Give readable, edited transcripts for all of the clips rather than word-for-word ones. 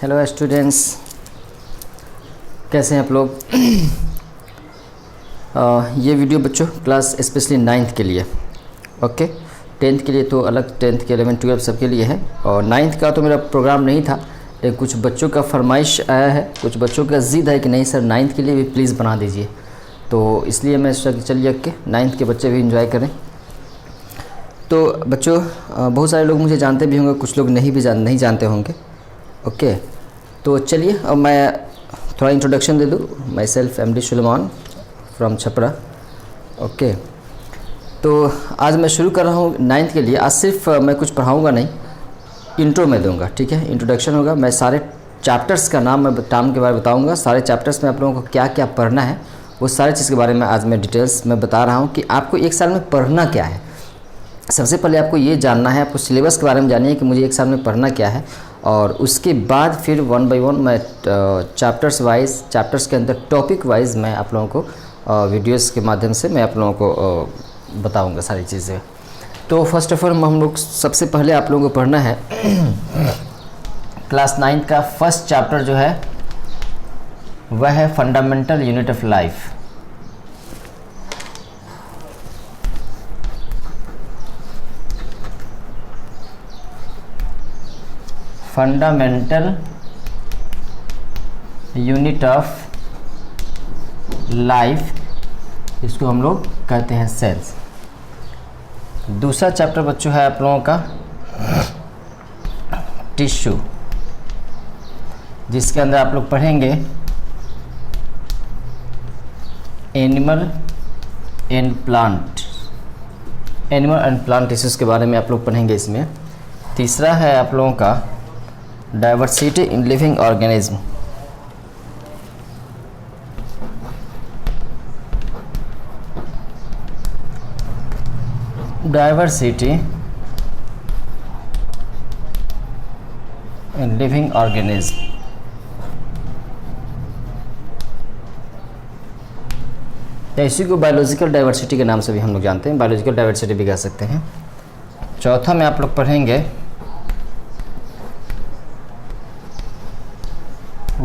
Hello students, कैसे हैं आप लोग। ये वीडियो बच्चों क्लास स्पेशली 9th के लिए, ओके। 10th के लिए तो अलग, 10th के 11 12 सबके लिए है। और 9th का तो मेरा प्रोग्राम नहीं था, लेकिन कुछ बच्चों का फरमाइश आया है, कुछ बच्चों का ज़िद है कि नहीं सर 9th के लिए भी प्लीज़ बना दीजिए। तो इसलिए मैं सोचा कि चलिए के 9th के बच्चे भी इंजॉय करें। तो बच्चों बहुत सारे लोग मुझे जानते भी होंगे, कुछ लोग नहीं जानते होंगे, ओके। तो चलिए अब मैं थोड़ा इंट्रोडक्शन दे दूँ। Myself MD Suleman from Chhapra, okay. तो आज मैं शुरू कर रहा हूँ 9th के लिए। आज सिर्फ मैं कुछ पढ़ाऊँगा नहीं, इंट्रो में दूंगा, ठीक है। इंट्रोडक्शन होगा, मैं सारे चैप्टर्स का नाम के बारे में बताऊँगा। सारे चैप्टर्स में आप लोगों को क्या क्या पढ़ना है वो सारी चीज़ के बारे में आज मैं डिटेल्स में बता रहा हूँ कि आपको एक साल में पढ़ना क्या है। सबसे पहले आपको ये जानना है, आपको सिलेबस के बारे में जानिए कि मुझे एक साल में पढ़ना क्या है। और उसके बाद फिर 1 by 1 मैं चैप्टर्स वाइज, चैप्टर्स के अंदर टॉपिक वाइज मैं आप लोगों को वीडियोस के माध्यम से मैं आप लोगों को बताऊंगा सारी चीज़ें। तो फर्स्ट ऑफ ऑल हम लोग सबसे पहले आप लोगों को पढ़ना है क्लास 9th का फर्स्ट चैप्टर जो है वह है fundamental unit of life. Fundamental unit of life, इसको हम लोग कहते हैं सेल्स। दूसरा चैप्टर बच्चों है आप लोगों का टिश्यू, जिसके अंदर आप लोग पढ़ेंगे animal and plant, animal and plant tissues के बारे में आप लोग पढ़ेंगे इसमें। तीसरा है आप लोगों का diversity in living organism, diversity in living organism. इसी को बायोलॉजिकल डाइवर्सिटी के नाम से भी हम लोग जानते हैं, बायोलॉजिकल डाइवर्सिटी भी कह सकते हैं। चौथा में आप लोग पढ़ेंगे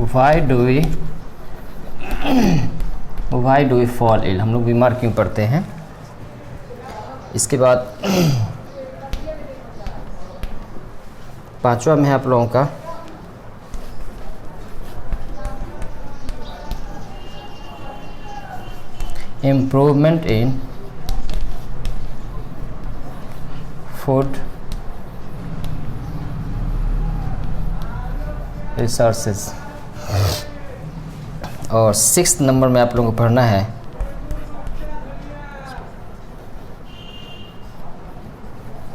why do we fall ill, हम लोग बीमार क्यों पड़ते हैं। इसके बाद पांचवा में है आप लोगों का इम्प्रूवमेंट इन फूड रिसोर्सेज। और 6th नंबर में आप लोगों को पढ़ना है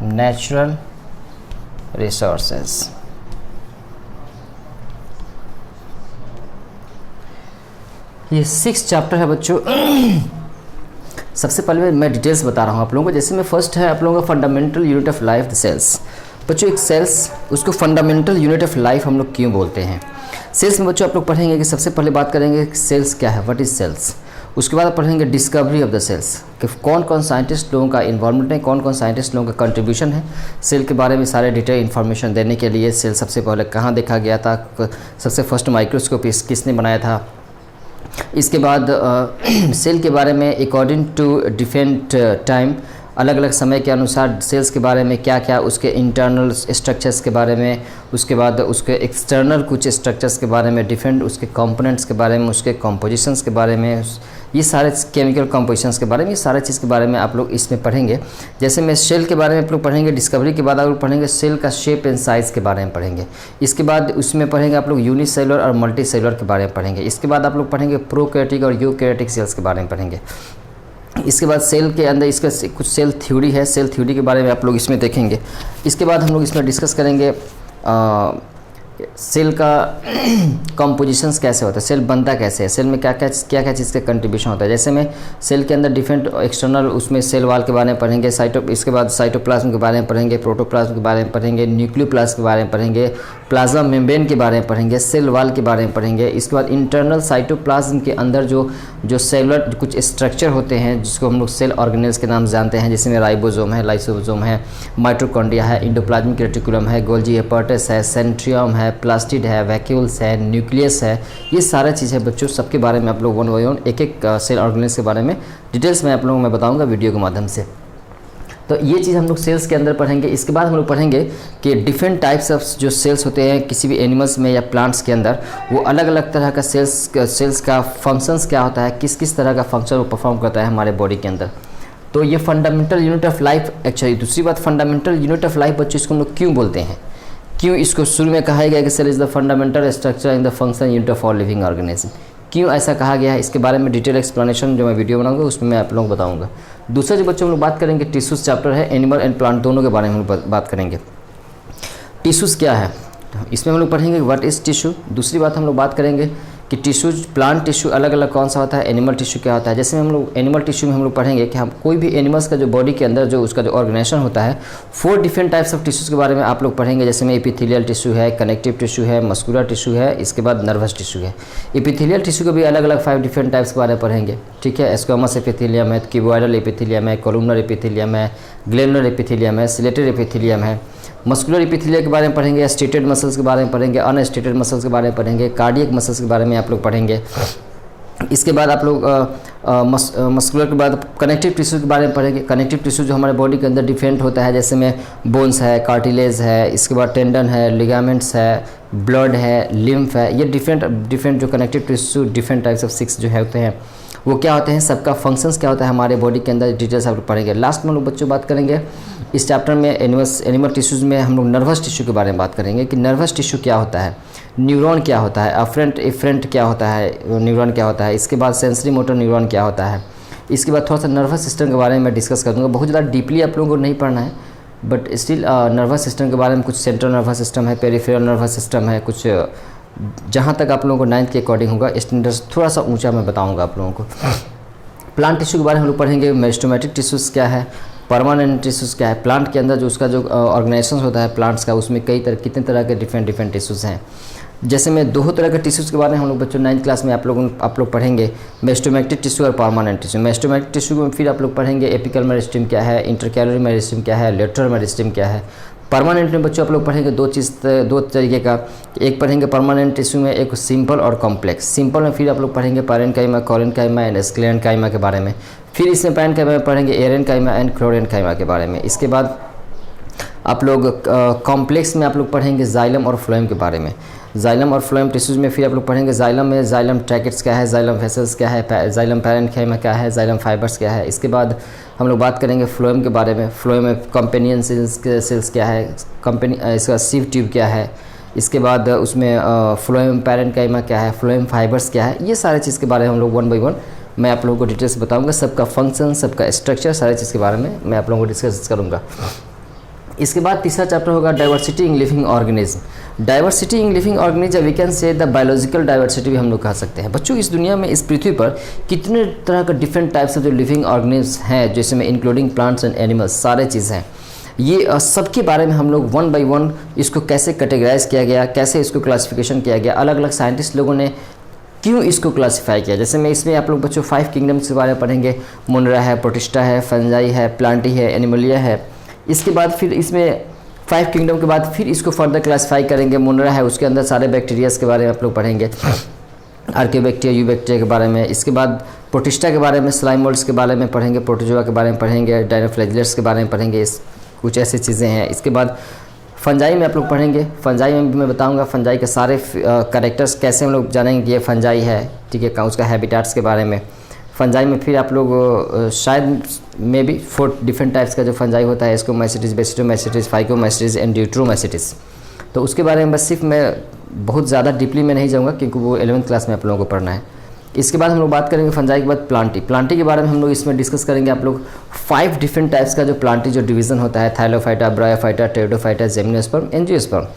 नेचुरल रिसोर्सेज। ये 6 चैप्टर है बच्चों। सबसे पहले मैं डिटेल्स बता रहा हूँ आप लोगों को। जैसे में फर्स्ट है आप लोगों का fundamental unit of life, the cells. बच्चों एक सेल्स, उसको फंडामेंटल यूनिट ऑफ लाइफ हम लोग क्यों बोलते हैं। सेल्स में बच्चों आप लोग पढ़ेंगे कि सबसे पहले बात करेंगे कि सेल्स क्या है, व्हाट इज सेल्स। उसके बाद आप पढ़ेंगे डिस्कवरी ऑफ द सेल्स, कि कौन कौन साइंटिस्ट लोगों का इन्वॉल्वमेंट है, कौन कौन साइंटिस्ट लोगों का कंट्रीब्यूशन है सेल के बारे में सारे डिटेल इन्फॉर्मेशन देने के लिए। सेल सबसे पहले कहाँ देखा गया था, सबसे फर्स्ट माइक्रोस्कोप किसने बनाया था। इसके बाद सेल के बारे में अकॉर्डिंग टू डिफरेंट टाइम, अलग अलग समय के अनुसार सेल्स के बारे में क्या क्या, उसके इंटरनल स्ट्रक्चर्स के बारे में, उसके बाद उसके एक्सटर्नल कुछ स्ट्रक्चर्स के बारे में, डिफरेंट उसके कंपोनेंट्स के बारे में, उसके कंपोजिशंस के बारे में, ये सारे केमिकल कंपोजिशंस के बारे में, ये सारे चीज़ के बारे में आप लोग इसमें पढ़ेंगे। जैसे में सेल के बारे में आप लोग पढ़ेंगे, डिस्कवरी के बाद आप लोग पढ़ेंगे सेल का शेप एंड साइज़ के बारे में पढ़ेंगे। इसके बाद उसमें पढ़ेंगे आप लोग यूनिसेलुलर और मल्टी सेलुलर के बारे में पढ़ेंगे। इसके बाद आप लोग पढ़ेंगे प्रोकैरियोटिक और यूकैरियोटिक सेल्स के बारे में पढ़ेंगे। इसके बाद सेल के अंदर इसका कुछ सेल थ्योरी है, सेल थ्योरी के बारे में आप लोग इसमें देखेंगे। इसके बाद हम लोग इसमें डिस्कस करेंगे सेल का कंपोजिशंस कैसे होता है, सेल बनता कैसे है, सेल में क्या क्या चीज़ का कंट्रीब्यूशन होता है। जैसे में सेल के अंदर डिफरेंट एक्सटर्नल उसमें सेल वाल के बारे में पढ़ेंगे, इसके बाद साइटोप्लाज्म के बारे में पढ़ेंगे, प्रोटोप्लाज्म के बारे में पढ़ेंगे, न्यूक्लियोप्लाज्म के बारे में पढ़ेंगे, प्लाज्मा मेम्ब्रेन के बारे में पढ़ेंगे, सेल वाल के बारे में पढ़ेंगे। इसके बाद इंटरनल साइटोप्लाज्म के अंदर जो सेलुलर कुछ स्ट्रक्चर होते हैं जिसको हम लोग सेल ऑर्गेनेल्स के नाम जानते हैं, जिसमें राइबोसोम है, लाइसोसोम है, माइटोकॉन्ड्रिया है, एंडोप्लाज्मिक रेटिकुलम है, गोल्जी एपर्टस है, सेंट्रियम है, प्लास्टिड है, वैक्यूल्स है, न्यूक्लियस है। ये सारा चीज़ है बच्चों, सबके बारे में आप लोग वन बाय वन एक एक सेल ऑर्गेनेल्स के बारे में डिटेल्स में आप लोगों को मैं बताऊंगा वीडियो के माध्यम से। तो ये चीज़ हम लोग सेल्स के अंदर पढ़ेंगे। इसके बाद हम लोग पढ़ेंगे कि डिफरेंट टाइप्स ऑफ जो सेल्स होते हैं किसी भी एनिमल्स में या प्लांट्स के अंदर, वो अलग अलग तरह का सेल्स का फंक्शंस क्या होता है, किस किस तरह का फंक्शन वो परफॉर्म करता है हमारे बॉडी के अंदर। तो ये fundamental unit of life. Actually दूसरी बात, फंडामेंटल यूनिट ऑफ लाइफ बच्चों इसको हम लोग क्यों बोलते हैं, क्यों इसको शुरू में कहा गया कि cell is the fundamental structure in the function unit of all living organism, क्यों ऐसा कहा गया है, इसके बारे में डिटेल एक्सप्लेनेशन जो मैं वीडियो बनाऊंगा उसमें मैं आप लोगों को बताऊंगा। दूसरा जो बच्चों हम लोग बात करेंगे टिश्यूज़ चैप्टर है, एनिमल एंड प्लांट दोनों के बारे में हम लोग बात करेंगे। टिश्यूज़ क्या है, इसमें हम लोग पढ़ेंगे व्हाट इज़ टिश्यू। दूसरी बात हम लोग बात करेंगे कि टिश्यूज, प्लांट टिश्यू अलग अलग कौन सा होता है, एनिमल टिश्यू क्या होता है। जैसे हम लोग एनिमल टिश्यू में हम लोग पढ़ेंगे कि हम कोई भी एनिमल्स का जो बॉडी के अंदर जो उसका जो ऑर्गेनाइजेशन होता है, 4 डिफरेंट टाइप्स ऑफ टिश्यूज़ के बारे में आप लोग पढ़ेंगे। जैसे में एपिथेलियल टिश्यू है, कनेक्टिव टिश्यू है, मस्कुलर टिश्यू है, इसके बाद नर्वस टिश्यू है। एपिथेलियल टिश्यू को भी अलग अलग 5 डिफरेंट टाइप्स के बारे में पढ़ेंगे, ठीक है। स्क्वामस एपिथेलियम है, क्यूबॉइडल एपिथेलियम है, कोलुमनर एपिथेलियम है, ग्लैंडुलर एपिथेलियम है, सिलेटेड एपिथेलियम है। मस्कुलर एपिथेलियम के बारे में पढ़ेंगे, स्टेटेड मसल्स के बारे में पढ़ेंगे, अनस्टेटेड मसल्स के बारे में पढ़ेंगे, कार्डियक मसल्स के बारे में आप लोग पढ़ेंगे। इसके बाद आप लोग मस्कुलर के बाद कनेक्टिव टिश्यू के बारे में पढ़ेंगे। कनेक्टिव टिश्यू जो हमारे बॉडी के अंदर डिफरेंट होता है, जैसे में बोन्स है, कार्टिलेज है, इसके बाद टेंडन है, लिगामेंट्स है, ब्लड है, लिम्फ है। ये डिफरेंट जो connective tissue different types of 6 जो है होते हैं, वो क्या होते हैं, सबका फंक्शंस क्या होता है हमारे बॉडी के अंदर, डिटेल्स आप लोग पढ़ेंगे। लास्ट में हम लोग बच्चों बात करेंगे इस चैप्टर में एनिमल टिश्यूज़ में हम लोग नर्वस टिश्यू के बारे में बात करेंगे कि नर्वस टिश्यू क्या होता है, न्यूरॉन क्या होता है, एफरेंट क्या होता है, न्यूरॉन क्या होता है। इसके बाद सेंसरी मोटर न्यूरॉन क्या होता है। इसके बाद थोड़ा सा नर्वस सिस्टम के बारे में मैं डिस्कस करूँगा। बहुत ज़्यादा डीपली आप लोगों को नहीं पढ़ना है, बट स्टिल नर्वस सिस्टम के बारे में कुछ सेंट्रल नर्वस सिस्टम है, पेरिफेरल नर्वस सिस्टम है, कुछ जहाँ तक आप लोगों को 9th के अकॉर्डिंग होगा, स्टैंडर्ड्स थोड़ा सा ऊँचा मैं बताऊँगा आप लोगों को। प्लांट टिश्यू के बारे में हम लोग पढ़ेंगे, मेरिस्टेमेटिक टिश्यूज़ क्या है, परमानेंट टिश्यूज़ क्या है। प्लांट के अंदर जो उसका जो ऑर्गेनाइजेशन होता है प्लांट्स का, उसमें कितने तरह के डिफरेंट टिश्यूज़ हैं। जैसे में 2 तरह के टिश्यूज़ के बारे में हम लोग बच्चों 9th क्लास में आप लोग पढ़ेंगे, मेरिस्टेमेटिक टिश्यू और परमानेंट टिश्यू। मेरिस्टेमेटिक टिश्यू में फिर आप लोग पढ़ेंगे एपिकल मेरिस्टेम क्या है, इंटरकैलरी मेरिस्टेम क्या है, लेटरल मेरिस्टेम क्या है। परमानेंट में बच्चों आप लोग पढ़ेंगे 2 तरीके का, एक पढ़ेंगे परमानेंट टिश्यू में, एक सिंपल और कॉम्प्लेक्स। सिंपल में फिर आप लोग पढ़ेंगे पैरेन्काइमा, कोलेनकाइमा एंड स्क्लेरेन्काइमा के बारे में। फिर इसमें पैरेन्काइमा में पढ़ेंगे एरेन्काइमा एंड क्लोरेन्काइमा के बारे में। इसके बाद आप लोग कॉम्प्लेक्स में आप लोग पढ़ेंगे जाइलम और फ्लोएम के बारे में। जाइलम और फ्लोएम टिश्यूज़ में फिर आप लोग पढ़ेंगे जाइलम में जाइलम ट्रैकेट्स क्या है, जाइलम वेसल्स क्या है, जाइलम पैरेन्काइमा क्या है, जाइलम फाइबर्स क्या है। इसके बाद हम लोग बात करेंगे फ्लोएम के बारे में। फ्लोएम में कंपेनियन सेल्स क्या है, इसका सीव ट्यूब क्या है। इसके बाद उसमें फ्लोएम पैरेन्काइमा क्या है, फ्लोएम फाइबर्स क्या है। ये सारे चीज़ के बारे में हम लोग 1 बाय 1 मैं आप लोगों को डिटेल्स बताऊंगा। सबका फंक्शन, सबका स्ट्रक्चर, सारे चीज़ के बारे में मैं आप लोगों को डिस्कस करूँगा। इसके बाद तीसरा चैप्टर होगा diversity in living organism. Diversity in living organism, we can say the biological diversity भी हम लोग कह सकते हैं। बच्चों इस दुनिया में, इस पृथ्वी पर कितने तरह का डिफरेंट टाइप्स ऑफ जो लिविंग ऑर्गेनिज्म हैं, जैसे में इंक्लूडिंग प्लांट्स एंड एनिमल्स, सारे चीज़ हैं। ये सबके बारे में हम लोग 1 बाय 1 इसको कैसे कैटेगराइज किया गया, कैसे इसको क्लासिफिकेशन किया गया, अलग अलग साइंटिस्ट लोगों ने क्यों इसको क्लासीफाई किया। जैसे मैं इसमें आप लोग बच्चों 5 किंगडम्स के बारे में पढ़ेंगे। मुनरा है, प्रोटिस्टा है, फंजाई है, प्लांटी है, एनिमलिया है। इसके बाद फिर इसमें 5 किंगडम के बाद फिर इसको फर्दर क्लासीफाई करेंगे। मुनरा है, उसके अंदर सारे बैक्टीरियाज के बारे में आप लोग पढ़ेंगे, आर्कियोबैक्टीरिया, यूबैक्टीरिया के बारे में। इसके बाद प्रोटिस्टा के बारे में, स्लाइम मोल्ड्स के बारे में पढ़ेंगे, प्रोटोजोआ के बारे में पढ़ेंगे, डायनोफ्लैजिलेट्स के बारे में पढ़ेंगे। कुछ ऐसी चीज़ें हैं। इसके बाद फंजाई में आप लोग पढ़ेंगे। फंजाई में भी मैं बताऊंगा फंजाई के सारे कैरेक्टर्स कैसे हम लोग जानेंगे कि ये फंजाई है, ठीक है, उसका हैबिटाट्स के बारे में। फंजाई में फिर आप लोग शायद मे बी 4 डिफरेंट टाइप्स का जो फंजाई होता है, एस्कोमाइसिटिस, बेसिटोमाइसिटिस, फाइकोमाइसिटिस एंड ड्यूट्रोमाइसिटिस। तो उसके बारे में बस सिर्फ मैं बहुत ज़्यादा डीपली में नहीं जाऊँगा क्योंकि वो 11th क्लास में आप लोगों को पढ़ना है। इसके बाद हम लोग बात करेंगे फंजाई के बाद प्लांटी के बारे में हम लोग इसमें डिस्कस करेंगे। आप लोग 5 डिफरेंट टाइप्स का जो प्लांटी जो डिवीज़न होता है, थाइलोफाइटा, ब्रायोफाइटा, टेरिडोफाइटा, जेमिनोस्पर्म, एंजियोस्पर्म।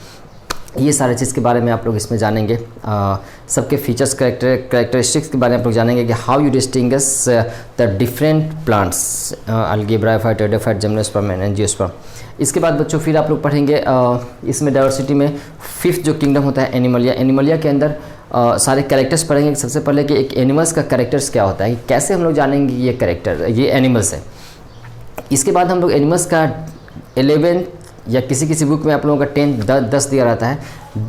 ये सारे चीज़ के बारे में आप लोग इसमें जानेंगे। सबके फीचर्स कैरेक्टरिस्टिक्स के बारे में आप लोग जानेंगे कि how you distinguish the different plants, algae, bryophyte, pteridophyte, gymnosperm and angiosperm. इसके बाद बच्चों फिर आप लोग पढ़ेंगे इसमें डाइवर्सिटी में 5th जो किंगडम होता है एनिमलिया। एनिमलिया के अंदर सारे कैरेक्टर्स पढ़ेंगे। सबसे पहले कि एक एनिमल्स का कैरेक्टर्स क्या होता है, कैसे हम लोग जानेंगे ये कैरेक्टर, ये एनिमल्स है। इसके बाद हम लोग एनिमल्स का 11 या किसी किसी बुक में आप लोगों का 10 दिया रहता है,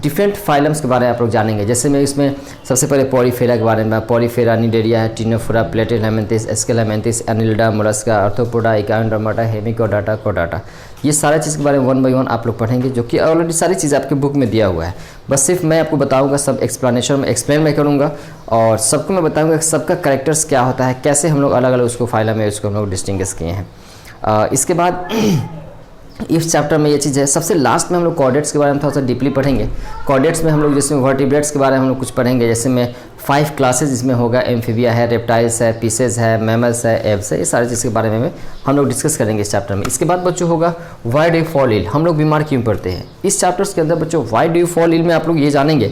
डिफरेंट फाइलम्स के बारे में आप लोग जानेंगे। जैसे मैं इसमें सबसे पहले पॉलीफेरा के बारे में, पॉलीफेरा, निडेरिया है, ctenophora, platyhelminthes, aschelminthes, annelida, mollusca, arthropoda, echinodermata, hemichordata, कोडाटा, ये सारे चीज़ के बारे में 1 बाय 1 आप लोग पढ़ेंगे, जो कि ऑलरेडी सारी चीज़ आपके बुक में दिया हुआ है। बस सिर्फ मैं आपको बताऊंगा, सब एक्सप्लेनेशन में एक्सप्लेन मैं करूँगा और सबको मैं बताऊँगा कि सबका कैरेक्टर्स क्या होता है, कैसे हम लोग अलग अलग उसको फाइलम में उसको हम लोग डिस्टिंग्विश किए हैं। इसके बाद इस चैप्टर में ये चीज़ है। सबसे लास्ट में हम लोग कॉर्डेट्स के बारे में थोड़ा सा डीपली पढ़ेंगे। कॉर्डेट्स में हम लोग जैसे वर्टिब्रेट्स के बारे में हम लोग कुछ पढ़ेंगे, जैसे में 5 क्लासेज इसमें होगा, एम्फीबिया है, रेप्टाइल्स है, पीसेज है, मैमल्स है, एब्स है, ये सारी चीज़ के बारे में हम लोग डिस्कस करेंगे इस चैप्टर में। इसके बाद बच्चों होगा why do you fall ill, हम लोग बीमार क्यों पड़ते हैं। इस चैप्टर्स के अंदर बच्चों why do you fall ill में आप लोग ये जानेंगे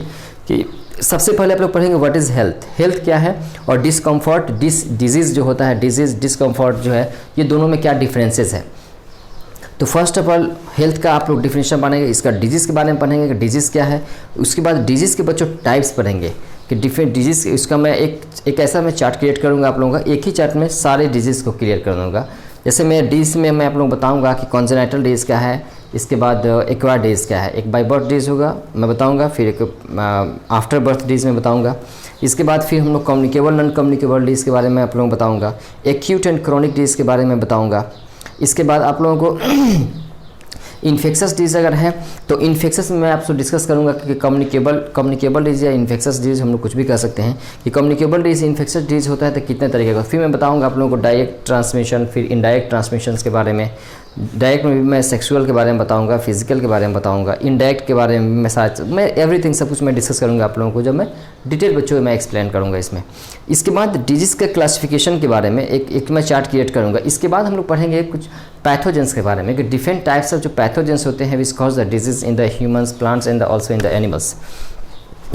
कि सबसे पहले आप लोग पढ़ेंगे व्हाट इज़ हेल्थ, हेल्थ क्या है, और डिस्कम्फर्ट, डिजीज़ जो होता है, डिजीज़ डिस्कम्फर्ट जो है, ये दोनों में क्या डिफरेंसेस है। तो फर्स्ट ऑफ ऑल हेल्थ का आप लोग डिफिनेशन पढ़ेंगे, इसका डिजीज़ के बारे में पढ़ेंगे कि डिजीज़ क्या है। उसके बाद डिजीज़ के बच्चों टाइप्स पढ़ेंगे कि डिफरेंट डिजीज़, इसका मैं एक ऐसा मैं चार्ट क्रिएट करूँगा आप लोगों का, एक ही चार्ट में सारे डिजीज़ को क्लियर कर दूँगा। जैसे मैं डिजीज़ में मैं आप लोगों को बताऊँगा कि कॉन्जेनाइटल डिजीज़ क्या है, इसके बाद एक्वायर्ड डिजीज़ क्या है, एक बाय बर्थ डिजीज़ होगा मैं बताऊँगा, फिर एक आफ्टर बर्थ डिजीज़ में बताऊँगा। इसके बाद फिर हम लोग कम्युनिकेबल नॉन कम्युनिकेबल डिजीज़ के बारे में आप लोगों को बताऊँगा, एक्यूट एंड क्रोनिक डिजीज़ के बारे में बताऊँगा। इसके बाद आप लोगों को इन्फेक्शस डिजीज़ अगर है तो इन्फेक्शस में मैं आपसे डिस्कस करूंगा कि कम्युनिकेबल डिजीज़ या इन्फेक्शस डिजीज़ हम लोग कुछ भी कह सकते हैं कि कम्युनिकेबल डिजीज़ इन्फेक्शस डिजीज़ होता है तो कितने तरीके का। फिर मैं बताऊंगा आप लोगों को डायरेक्ट ट्रांसमिशन, फिर इनडायरेक्ट ट्रांसमिशन के बारे में। डायरेक्ट में भी मैं सेक्सुअल के बारे में बताऊंगा, फिजिकल के बारे में बताऊंगा, इनडायरेक्ट के बारे में मैं एवरीथिंग सब कुछ मैं डिस्कस करूंगा आप लोगों को, जब मैं डिटेल बच्चों में एक्सप्लेन करूंगा इसमें। इसके बाद डिजीज़ के क्लासिफिकेशन के बारे में एक मैं चार्ट क्रिएट करूंगा। इसके बाद हम लोग पढ़ेंगे कुछ पैथोजेंस के बारे में कि डिफरेंट टाइप्स ऑफ जो पैथोजेंस होते हैं which cause the disease in the humans, plants and also in the animals.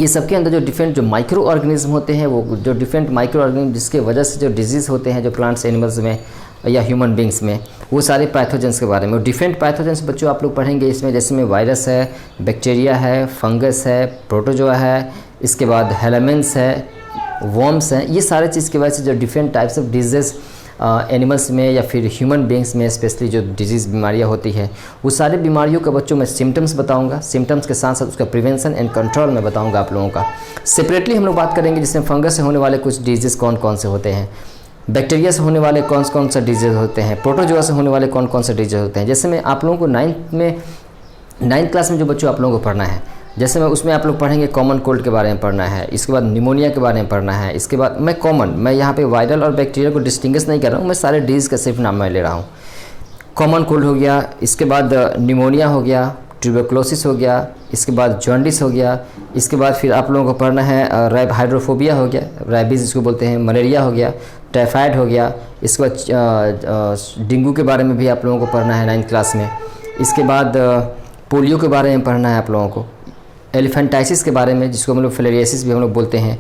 ये सबके अंदर जो डिफरेंट जो माइक्रो ऑर्गेनिज्म होते हैं, वो जो डिफरेंट माइक्रो ऑर्गेनिज्म जिसके वजह से जो डिजीज़ होते हैं जो प्लांट्स, एनिमल्स में या ह्यूमन बींग्स में, वो सारे पैथोजेंस के बारे में। डिफरेंट पैथोजेंस बच्चों आप लोग पढ़ेंगे इसमें, जैसे में वायरस है, बैक्टीरिया है, फंगस है, प्रोटोजोआ है, इसके बाद हेलामेंट्स है, वर्म्स हैं। ये सारे चीज़ की वजह से जो different types of disease animals में या फिर ह्यूमन बींग्स में स्पेशली जो डिजीज़ बीमारियां होती है, वो सारे बीमारियों का बच्चों में सिम्टम्स बताऊंगा। सिम्टम्स के साथ साथ उसका प्रिवेंशन एंड कंट्रोल में बताऊंगा आप लोगों का। सेपरेटली हम लोग बात करेंगे जिसमें फंगस से होने वाले कुछ डिजीज़ कौन कौन से होते हैं, बैक्टीरिया से होने वाले कौन कौन सा डिजीज़ होते हैं, प्रोटोजोआ से होने वाले कौन कौन से डिजीज़ होते हैं। जैसे मैं आप लोगों को 9th क्लास में जो बच्चों आप लोगों को पढ़ना है, जैसे मैं उसमें आप लोग पढ़ेंगे कॉमन कोल्ड के बारे में पढ़ना है, इसके बाद निमोनिया के बारे में पढ़ना है। इसके बाद मैं यहाँ पे वायरल और बैक्टीरिया को डिस्टिंग्विश नहीं कर रहा हूँ, मैं सारे डिजीज़ का सिर्फ नाम मैं ले रहा हूँ। कॉमन कोल्ड हो गया, इसके बाद निमोनिया हो गया, ट्यूबरकुलोसिस हो गया, इसके बाद जॉन्डिस हो गया, इसके बाद फिर आप लोगों को पढ़ना है हाइड्रोफोबिया हो गया, रैबीज़ जिसको बोलते हैं, मलेरिया हो गया, टाइफाइड हो गया। इसके बाद डेंगू के बारे में भी आप लोगों को पढ़ना है 9th क्लास में। इसके बाद पोलियो के बारे में पढ़ना है आप लोगों को, एलिफेंटाइसिस के बारे में जिसको हम लोग फिलेरियासिस भी हम लोग बोलते हैं।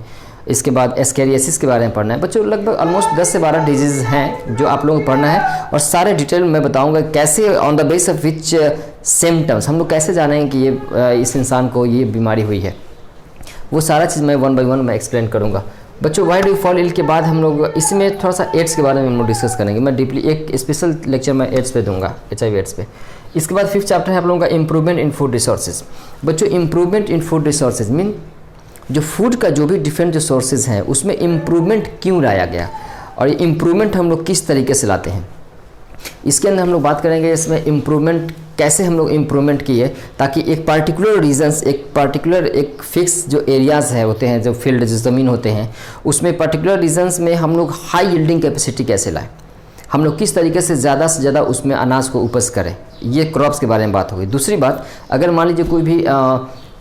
इसके बाद एस्केरियासिस के बारे में पढ़ना है बच्चों। लगभग ऑलमोस्ट 10 से 12 डिजीज़ हैं जो आप लोगों को पढ़ना है, और सारे डिटेल में बताऊंगा कैसे on the base of which symptoms हम लोग कैसे जानेंगे कि ये इस इंसान को ये बीमारी हुई है, वो सारा चीज़ मैं 1 बाय 1 मैं एक्सप्लेन करूँगा बच्चों। Why do you fall ill के बाद हम लोग इसमें थोड़ा सा एड्स के बारे में हम लोग डिस्कस करेंगे। मैं डीपली एक स्पेशल लेक्चर मैं एड्स पे दूंगा, HIV एड्स पे। इसके बाद 5th चैप्टर है आप लोगों का इम्प्रूवमेंट इन फूड रिसोर्सेज। बच्चों improvement in food resources mean जो फूड का जो भी डिफरेंट जो सोर्सेज हैं उसमें इम्प्रूवमेंट क्यों लाया गया, और ये इम्प्रूवमेंट हम लोग किस तरीके से लाते हैं, इसके अंदर हम लोग बात करेंगे। इसमें इम्प्रूवमेंट कैसे हम लोग इम्प्रूवमेंट किए ताकि एक पार्टिकुलर रीजन्स, एक फिक्स जो एरियाज़ है होते हैं, जो फील्ड जो ज़मीन होते हैं, उसमें पर्टिकुलर रीजन्स में हम लोग हाई यील्डिंग कैपेसिटी कैसे लाएं, हम लोग किस तरीके से ज़्यादा उसमें अनाज को उपज करें। ये क्रॉप्स के बारे में बात होगी। दूसरी बात, अगर मान लीजिए कोई भी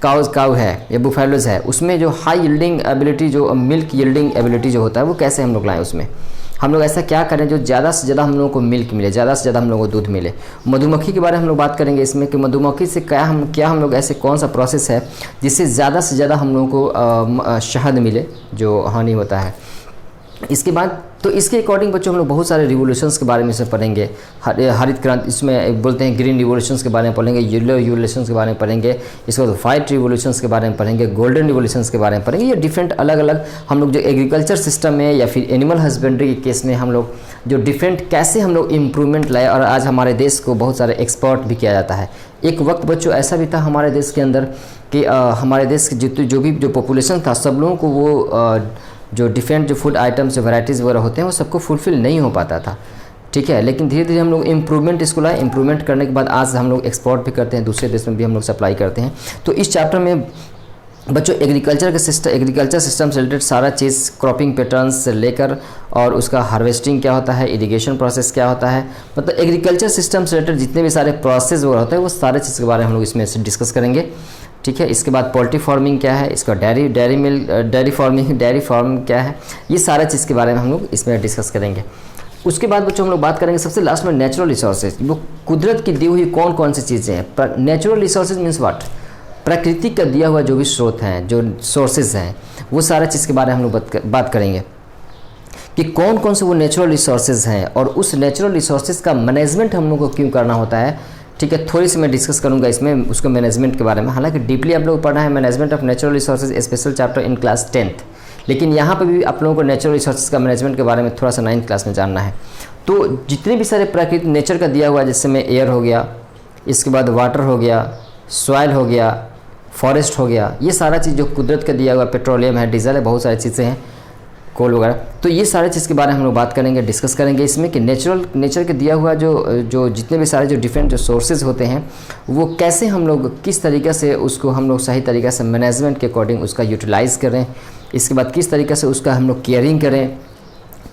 काउ है या बुफेलोज है, उसमें जो हाई यील्डिंग एबिलिटी, जो मिल्क यील्डिंग एबिलिटी जो होता है, वो कैसे हम लोग लाएँ उसमें। हम लोग ऐसा क्या करें जो ज़्यादा से ज़्यादा हम लोगों को मिल्क मिले, ज़्यादा से ज़्यादा हम लोगों को दूध मिले। मधुमक्खी के बारे में हम लोग बात करेंगे इसमें कि मधुमक्खी से क्या हम लोग ऐसे कौन सा प्रोसेस है जिससे ज़्यादा से ज़्यादा हम लोगों को शहद मिले जो हनी होता है। इसके बाद तो इसके अकॉर्डिंग बच्चों हम लोग बहुत सारे रिवोल्यूशंस के बारे में इसमें पढ़ेंगे। हरित क्रांति, इसमें बोलते हैं ग्रीन रिवोल्यूशंस के बारे में पढ़ेंगे, येलो रिवोल्यूशंस के बारे में पढ़ेंगे, इसके बाद वाइट रिवोल्यूशंस के बारे में पढ़ेंगे, गोल्डन रिवोल्यूशंस के बारे में पढ़ेंगे। ये डिफरेंट अलग अलग हम लोग जो एग्रीकल्चर सिस्टम में या फिर एनिमल हस्बेंड्री के केस में हम लोग जो डिफरेंट कैसे हम लोग इम्प्रूवमेंट लाए और आज हमारे देश को बहुत सारे एक्सपोर्ट भी किया जाता है। एक वक्त बच्चों ऐसा भी था हमारे देश के अंदर कि हमारे देश के जो पॉपुलेशन था सब लोगों को वो जो डिफरेंट जो फूड आइटम्स वैराइटीज़ वगैरह होते हैं वो सबको फुलफ़िल नहीं हो पाता था, ठीक है। लेकिन धीरे धीरे हम लोग इम्प्रूवमेंट इसको लाए, इम्प्रूवमेंट करने के बाद आज हम लोग एक्सपोर्ट भी करते हैं, दूसरे देश में भी हम लोग सप्लाई करते हैं। तो इस चैप्टर में बच्चों एग्रीकल्चर सिस्टम से रिलेटेड सारा चीज़, क्रॉपिंग पैटर्न्स से लेकर और उसका हार्वेस्टिंग क्या होता है, इरिगेशन प्रोसेस क्या होता है, मतलब एग्रीकल्चर सिस्टम से रिलेटेड जितने भी सारे प्रोसेस वगैरह होते हैं वो सारे चीज़ के बारे में हम लोग इसमें से डिस्कस करेंगे, ठीक है। इसके बाद पोल्ट्री फार्मिंग क्या है, इसका डेयरी फार्मिंग क्या है, ये सारा चीज़ के बारे में हम लोग इसमें डिस्कस करेंगे। उसके बाद बच्चों हम लोग बात करेंगे सबसे लास्ट में नेचुरल रिसोर्सेज, वो कुदरत की दी हुई कौन कौन सी चीज़ें हैं। नेचुरल रिसोर्सेज मीन्स व्हाट, प्रकृति का दिया हुआ जो भी स्रोत हैं, जो सोर्सेज हैं, वो सारा चीज़ के बारे में हम लोग बात करेंगे कि कौन कौन से वो नेचुरल रिसोर्सेज हैं और उस नेचुरल रिसोर्सेज का मैनेजमेंट हम लोग को क्यों करना होता है, ठीक है। थोड़ी सी मैं डिस्कस करूंगा इसमें उसको मैनेजमेंट के बारे में। हालांकि डीपली आप लोग पढ़ना है management of natural resources special chapter in class 10th, लेकिन यहाँ पे भी आप लोगों को नेचुरल रिसोर्सेज का मैनेजमेंट के बारे में थोड़ा सा 9th क्लास में जानना है। तो जितने भी सारे प्राकृतिक नेचर का दिया हुआ, जैसे में एयर हो गया, इसके बाद वाटर हो गया, सॉइल हो गया, फॉरेस्ट हो गया, ये सारा चीज़ जो कुदरत का दिया हुआ, पेट्रोलियम है, डीजल है, बहुत सारी चीज़ें हैं, कोल वगैरह, तो ये सारे चीज़ के बारे में हम लोग बात करेंगे, डिस्कस करेंगे इसमें कि नेचर के दिया हुआ जो जितने भी सारे जो डिफरेंट जो सोर्सेज होते हैं वो कैसे हम लोग किस तरीके से उसको हम लोग सही तरीके से मैनेजमेंट के अकॉर्डिंग उसका यूटिलाइज़ करें, इसके बाद किस तरीके से उसका हम लोग केयरिंग करें,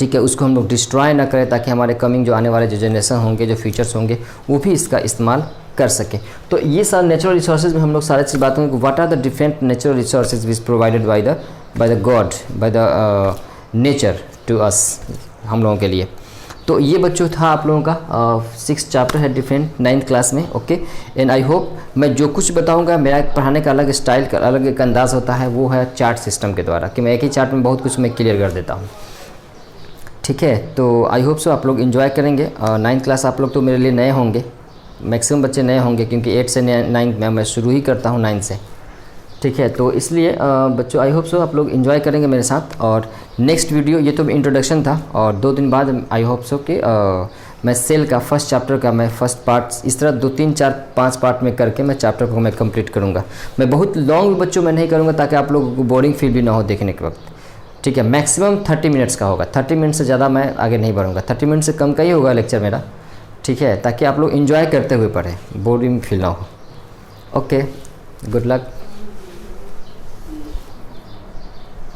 ठीक है, उसको हम लोग डिस्ट्रॉय ना करें ताकि हमारे कमिंग जो आने वाले जो जनरेशन होंगे, जो फ्यूचर्स होंगे, वो भी इसका इस्तेमाल कर सकें। तो ये सारे नेचुरल रिसोर्सेज में हम लोग सारे चीज़ बात करेंगे। What are the different natural resources which provided by the god, by the nature to us, हम लोगों के लिए। तो ये बच्चों था आप लोगों का 6th चैप्टर है डिफरेंट 9th क्लास में, ओके। एंड आई होप मैं जो कुछ बताऊंगा, मेरा पढ़ाने का अलग स्टाइल का अलग एक अंदाज़ होता है, वो है चार्ट सिस्टम के द्वारा, कि मैं एक ही चार्ट में बहुत कुछ मैं क्लियर कर देता हूँ, ठीक है। तो आई होप सो आप लोग इन्जॉय करेंगे। 9th क्लास आप लोग तो मेरे लिए नए होंगे, मैक्सिमम बच्चे नए होंगे क्योंकि 8 से 9 में मैं शुरू ही करता हूँ 9 से, ठीक है। तो इसलिए बच्चों आई होप सो आप लोग इन्जॉय करेंगे मेरे साथ। और नेक्स्ट वीडियो, ये तो इंट्रोडक्शन था, और 2 दिन बाद आई होप सो कि मैं सेल का फर्स्ट चैप्टर का मैं फर्स्ट पार्ट इस तरह 2, 3, 4, 5 पार्ट में करके मैं चैप्टर को मैं कंप्लीट करूँगा। मैं बहुत लॉन्ग बच्चों में नहीं करूँगा ताकि आप लोगों को बोरिंग फील भी ना हो देखने के वक्त, ठीक है। मैक्सिमम 30 मिनट्स का होगा, 30 मिनट से ज़्यादा मैं आगे नहीं बढ़ूँगा, 30 मिनट से कम का ही होगा लेक्चर मेरा, ठीक है, ताकि आप लोग इन्जॉय करते हुए पढ़ें, बोरिंग फील ना हो। Okay, good luck.